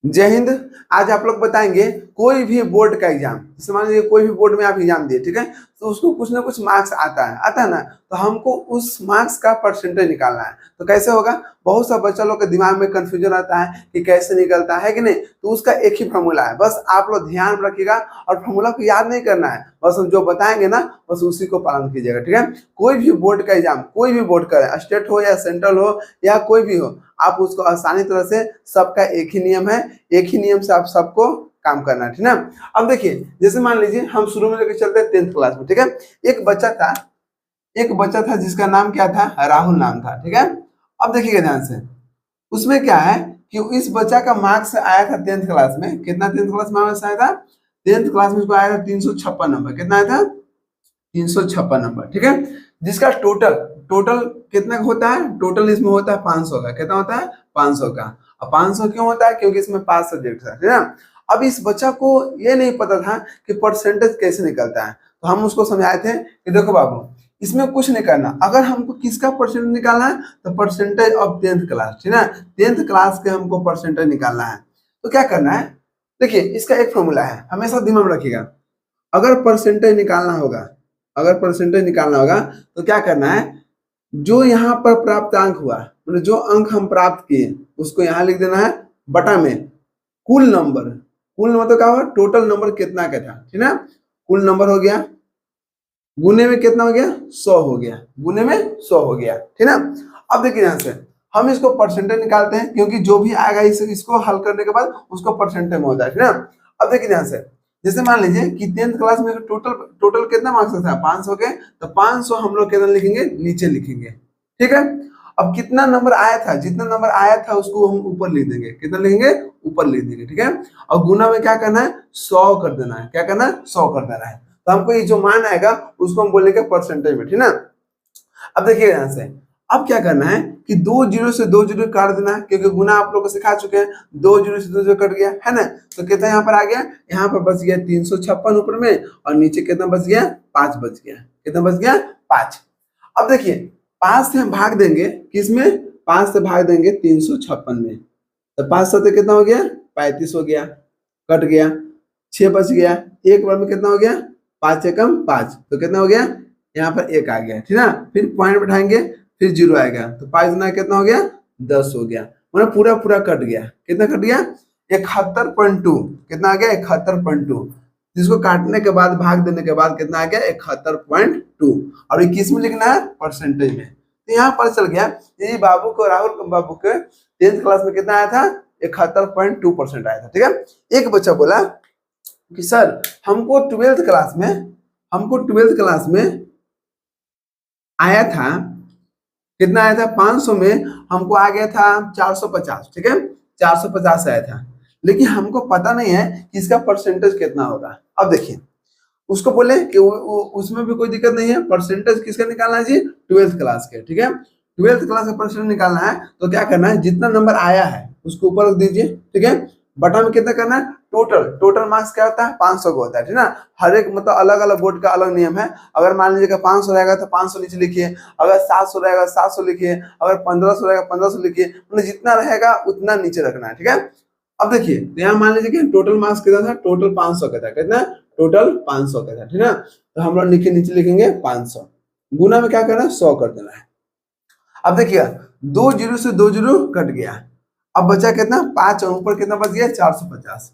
जय हिंद। आज आप लोग बताएंगे कोई भी बोर्ड का एग्जाम, जैसे मान लीजिए कोई भी बोर्ड में आप एग्जाम दिए, ठीक है, तो उसको कुछ ना कुछ मार्क्स आता है ना, तो हमको उस मार्क्स का परसेंटेज निकालना है। तो कैसे होगा? बहुत सा बच्चा लोग के दिमाग में कंफ्यूजन आता है कि कैसे निकलता है कि नहीं, तो उसका एक ही फॉर्मूला है, बस आप लोग ध्यान रखिएगा और फॉर्मूला को याद नहीं करना है, बस हम जो बताएंगे ना बस उसी को पालन कीजिएगा, ठीक है। कोई भी बोर्ड का एग्जाम, कोई भी बोर्ड का, स्टेट हो या सेंट्रल हो या कोई भी हो, आप उसको आसानी तरह से, सबका एक ही नियम है, एक ही नियम से आप सबको काम करना है, ठीक है ना। अब देखिए, जैसे मान लीजिए हम शुरू में लेकर चलते हैं 10th क्लास में, ठीक है। एक बच्चा था जिसका नाम क्या था? राहुल नाम था, ठीक है। अब देखिएगा ध्यान से, उसमें क्या है कि इस बच्चा का मार्क्स आया था 10th क्लास में, कितना 10th क्लास में मार्क्स आया था? 10th क्लास में उसको आया था 356 नंबर। कितना आया था? 356 नंबर, ठीक है। जिसका टोटल टोटल कितना होता है? टोटल इसमें होता है 500 का। कितना होता है? 500 का। अब 500 क्यों होता है? क्योंकि इसमें 5 सब्जेक्ट है, ठीक है। अब इस बच्चा को ये नहीं पता था कि परसेंटेज कैसे निकलता है, तो हम उसको समझाए थे कि देखो बाबू, इसमें कुछ नहीं करना, अगर हमको किसका परसेंटेज निकालना है तो परसेंटेज ऑफ 10th क्लास, ठीक है। 10th क्लास के हमको परसेंटेज निकालना है, तो क्या करना है? देखिए, इसका एक फॉर्मूला है, हमेशा दिमाग में रखिएगा। अगर परसेंटेज निकालना होगा, तो क्या करना है? जो यहाँ पर प्राप्त अंक हुआ, मतलब जो अंक हम प्राप्त किए, उसको यहाँ लिख देना है बटा में कुल नंबर तो क्या होगा? टोटल नंबर कितना का था, ठीक है। कुल नंबर हो गया, गुने में कितना हो गया? 100 हो गया, गुने में 100 हो गया, ठीक है। अब देखिए ध्यान से, हम इसको परसेंटेज निकालते हैं, क्योंकि जो भी आएगा इसको हल करने के बाद उसको परसेंटेज में होता है, ठीक है। अब देखिए ध्यान से, जैसे मान लीजिए कि 10th क्लास में टोटल टोटल कितना मार्क्स था? 500 के, तो 500 हम लोग कितना लिखेंगे? नीचे लिखेंगे, ठीक है। अब कितना नंबर आया था? जितना नंबर आया था उसको हम ऊपर लिख देंगे। कितना लिखेंगे? ऊपर लिख देंगे, ठीक है। और गुना में क्या करना है? 100 कर देना है। क्या करना है? 100 कर देना है। तो हमको ये जो मान आएगा उसको हम बोलेंगे परसेंटेज में, ठीक है। अब देखिए यहां से, अब क्या करना है कि 2 जीरो से 2 जीरो काट देना है, क्योंकि गुना आप लोग को सिखा चुके हैं। 2 जीरो से 2 जीरो कट गया है ना, तो कितना यहाँ पर आ गया? यहाँ पर बच गया 356 ऊपर में, और नीचे कितना बच गया? 5 बच गया। कितना बच गया? 5। अब देखिए, 5 से हम भाग देंगे किसमें? 5 से भाग देंगे 356 में, तो 5 सत्ते कितना हो गया? 35 हो गया, कट गया, 6 बच गया। एक बार में कितना हो गया? 5 एकम 5, तो कितना हो गया? यहाँ पर 1 आ गया, ठीक है। फिर पॉइंट बैठाएंगे, फिर 0 आएगा, तो 5 गुना कितना हो गया? 10 हो गया, मतलब पूरा पूरा कट गया। कितना कट गया? 71.2। कितना आ गया? 71.2। जिसको काटने के बाद, भाग देने के बाद कितना आ गया? 71.2। और ये किस में लिखना है? परसेंटेज में। तो यहाँ पर चल गया, ये बाबू को, राहुल बाबू के 10th क्लास में कितना आया था? 71.2% आया था, ठीक है। एक बच्चा बोला कि सर, हमको 12th क्लास में आया था, कितना आया था? 500 में हमको आ गया था 450, ठीक है। 450 आया था, लेकिन हमको पता नहीं है कि इसका परसेंटेज कितना होगा। अब देखिए, उसको बोले कि उसमें भी कोई दिक्कत नहीं है, परसेंटेज किसका निकालना है जी? 12th क्लास के, ठीक है। 12th क्लास का परसेंटेज निकालना है, तो क्या करना है? जितना नंबर आया है उसको ऊपर रख दीजिए, ठीक है। बटा में कितना करना है? टोटल मार्क्स क्या होता है? 500 का होता है, ठीक है ना। हर एक मतलब अलग अलग बोर्ड का अलग नियम है। अगर मान लीजिए कि 500 रहेगा तो 500 नीचे लिखिए, अगर 700 रहेगा 700 लिखिए, अगर 1500 रहेगा 1500 लिखिए, मतलब जितना रहेगा उतना नीचे रखना है, ठीक है। अब देखिए, तो यहाँ मान लीजिए कि टोटल मार्क्स कितना था? टोटल 500 का था। कितना? टोटल 500 का था, ठीक है। तो हम लोग नीचे लिखेंगे 500, गुना में क्या करना है? 100 कर देना है। अब देखिए, 2 जीरो से 2 जीरो कट गया, अब बचा कितना? 5, और ऊपर कितना बच गया? 450।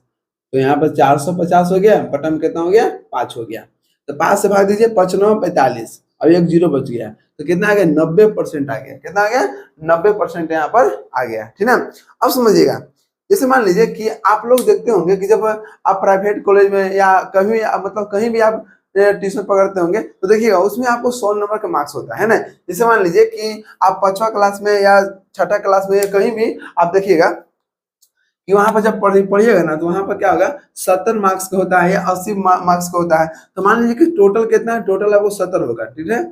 तो यहाँ पर 450 हो गया, बटा में कितना हो गया? 5 हो गया। तो 5 से भाग दीजिए, 5 9 45, और 1 जीरो बच गया, तो कितना आ गया? 90% आ गया। कितना आ गया? 90% यहाँ पर आ गया, ठीक है। अब समझिएगा, जैसे मान लीजिए कि आप लोग देखते होंगे कि जब आप प्राइवेट कॉलेज में या कहीं मतलब कहीं भी आप ट्यूशन पकड़ते होंगे, तो देखिएगा उसमें आपको 100 नंबर का मार्क्स होता है ना। जैसे मान लीजिए कि आप 5वां क्लास में या 6ठा क्लास में या कहीं भी आप देखिएगा कि वहां पर जब पढ़िएगा ना, तो वहां पर क्या होगा? 70 मार्क्स का होता है या 80 मार्क्स का होता है। तो मान लीजिए कि टोटल कितना है? टोटल आपको 70 होगा, ठीक है।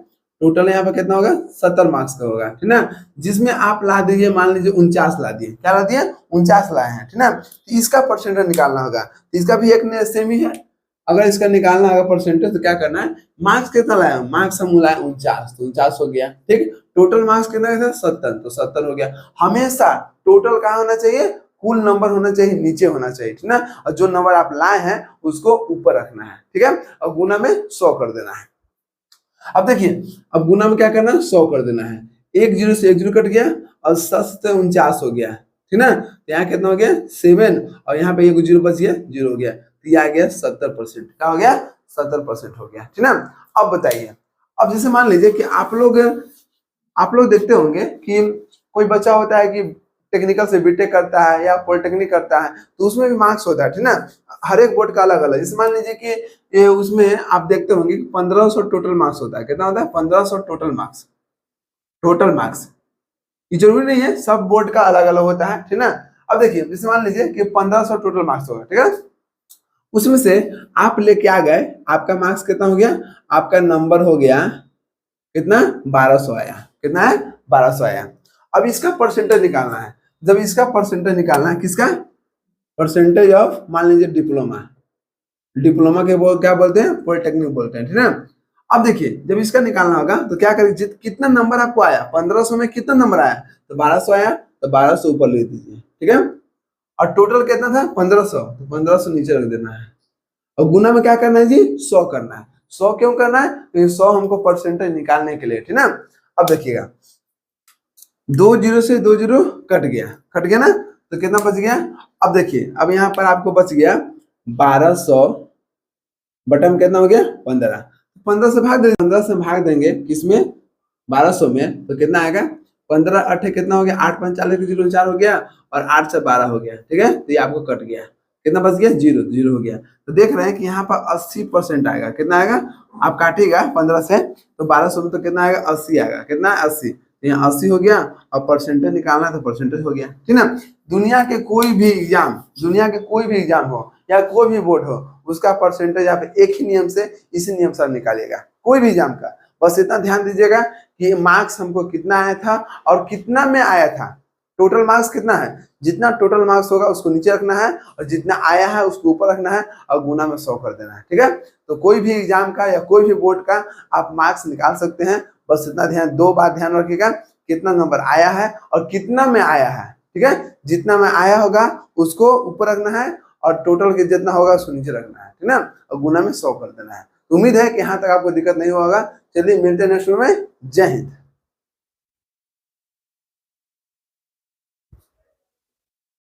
टोटल यहाँ पर कितना होगा? 70 मार्क्स का होगा, ठीक है। जिसमें आप ला दीजिए, मान लीजिए 49 ला दिए। क्या ला दिए? 49 लाए हैं, ठीक है। तो इसका परसेंटेज निकालना होगा, तो इसका भी एक सेम ही है। अगर इसका निकालना होगा परसेंटेज, तो क्या करना है? मार्क्स कितना लाया? मार्क्स हम लाए 49, तो 49 हो गया, ठीक। टोटल मार्क्स कितना था? 70, तो 70 हो गया। हमेशा टोटल कहाँ होना चाहिए? कुल नंबर होना चाहिए नीचे होना चाहिए, ठीक ना। और जो नंबर आप लाए हैं उसको ऊपर रखना है, ठीक है। और गुना में 100 कर देना है। अब देखिए, अब गुना में क्या करना है, 100 कर देना है। एक जीरो से एक जीरो कट गया और 7 हो गया, ठीक ना। तो यहाँ कितना हो गया 7, और यहाँ पे एक जीरो बच गया, जीरो हो गया, तो ये आ गया 70%। क्या हो गया, 70% हो गया, ठीक ना। अब बताइए, अब जैसे मान लीजिए कि आप लोग देखते होंगे कि कोई बच्चा होता है कि टेक्निकल से बीटेक करता है या पॉलिटेक्निक करता है, तो उसमें भी मार्क्स होता है, ठीक ना। हर एक बोर्ड का अलग अलग। जैसे मान लीजिए कि ये उसमें आप देखते होंगे कि 1500 टोटल मार्क्स होता है। कितना होता है, 1500 टोटल मार्क्स। टोटल मार्क्स ये जरूरी नहीं है, सब बोर्ड का अलग अलग होता है, ठीक ना। अब देखिए, जैसे मान लीजिए कि 1500 टोटल मार्क्स होगा, ठीक है। उसमें से आप लेके आ गए, आपका मार्क्स कितना हो गया, आपका नंबर हो गया कितना, 1200 आया। कितना है, 1200 आया। अब इसका परसेंटेज निकालना है। जब इसका परसेंटेज निकालना है, किसका, परसेंटेज ऑफ, मान लीजिए डिप्लोमा, डिप्लोमा के क्या बोलते हैं, पॉलिटेक्निक बोलते हैं, ठीक है। अब देखिए, जब इसका निकालना होगा तो क्या करें, कितना नंबर आपको आया, 1500 में कितना नंबर आया, तो 1200 आया, तो 1200 ऊपर ले दीजिए, ठीक है। और टोटल कितना था, 1500, तो 1500 नीचे रख देना है। और गुना में क्या करना है जी, 100 करना है। 100 क्यों करना है, तो 100 हमको परसेंटेज निकालने के लिए, ठीक ना। अब देखिएगा, 2 जीरो से 2 जीरो कट गया ना, तो कितना बच गया। अब देखिए, अब यहाँ पर आपको बच गया 1200 बटन कितना हो गया, 15। 15 से भाग देंगे, 15 से भाग देंगे किसमें, 1200 में, तो कितना आएगा, 15 8 कितना हो गया, 8 5 40 जीरो 4 हो गया, और 8 से 12 हो गया, ठीक है। तो ये आपको कट गया, कितना बच गया, जीरो, जीरो हो गया। तो देख रहे हैं कि यहाँ पर 80% आएगा। कितना आएगा, आप काटिएगा 15 से, तो 1200 में तो कितना आएगा, 80 आएगा। कितना, 80। यहाँ 80 हो गया, और परसेंटेज निकालना है तो परसेंटेज हो गया, ठीक ना। दुनिया के कोई भी एग्जाम हो या कोई भी बोर्ड हो, उसका परसेंटेज आप एक ही नियम से, इसी नियम से निकालिएगा, कोई भी एग्जाम का। बस इतना ध्यान दीजिएगा कि मार्क्स हमको कितना आया था और कितना में आया था। टोटल मार्क्स कितना है, जितना टोटल मार्क्स होगा उसको नीचे रखना है, और जितना आया है उसको ऊपर रखना है, और गुना में 100 कर देना है, ठीक है। तो कोई भी एग्जाम का या कोई भी बोर्ड का आप मार्क्स निकाल सकते हैं। बस इतना ध्यान, 2 बात ध्यान रखिएगा, कितना नंबर आया है और कितना में आया है, ठीक है। जितना में आया होगा उसको ऊपर रखना है, और टोटल के जितना होगा उसको नीचे रखना है, ठीक ना। और गुना में 100 कर देना है। उम्मीद है कि यहाँ तक आपको दिक्कत नहीं होगा। चलिए मिलते हैं नेक्स्ट वीडियो में। जय हिंद।